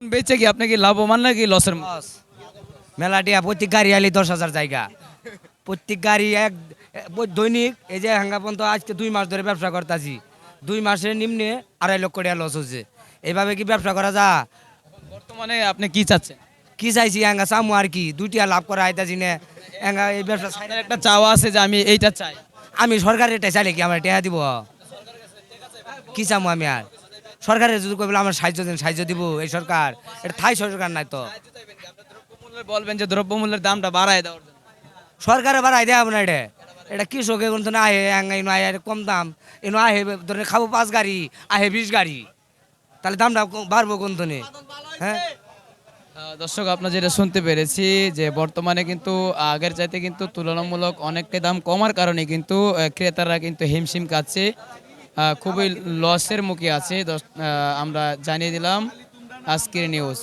বেচে কি আপনি কি লাভবান নাকি লসের লস মেলাটিয়া প্রত্যেক গাড়ি আলি 10,000 জায়গা প্রত্যেক গাড়ি দৈনিক এই যে হাঙ্গা পর্যন্ত আজকে 2 মাস ধরে ব্যবসা করতেছি 2 মাসের নিম্নে 2.5 লক্ষ টাকা লস হচ্ছে এভাবে কি ব্যবসা করা যা বর্তমানে আপনি কি চাচ্ছেন? কি চাইছি হাঙ্গা চামু আর কি 2টা লাভ করা আইতাছি না হাঙ্গা এই ব্যবসা আপনার একটা চাওয়া আছে যে আমি এইটা চাই। আমি সরকারের এটা চাইলে কি আমার টাকা দিব কি চামু আমি আর সরকারের যদি কইবলে আমার সাহায্য দেন সাহায্য দিব এই সরকার এটা থাই সরকার নাই তো বলবেন যে দ্রব্যমূল্যের দামটা বাড়ায় দেওয়ার জন্য। সরকারে বাড়াই দেয় আপনার এটা এটা কৃষক এখন তো না আহে ইনো আহে কম দাম ইনো আহে ধরে খাবো 5 গাড়ি আহে 20 গাড়ি তাহলে দামটা বাড়বো কোন ধনে হ্যাঁ দর্শক আপনার যেটা শুনতে পেরেছি যে বর্তমানে কিন্তু আগের চাইতে কিন্তু তুলনামূলক অনেকটাই দাম কমার কারণে কিন্তু ক্রেতারা কিন্তু হিমশিম খাচ্ছে, খুবই লসের মুখে আছে। আমরা জানিয়ে দিলাম আজকের নিউজ।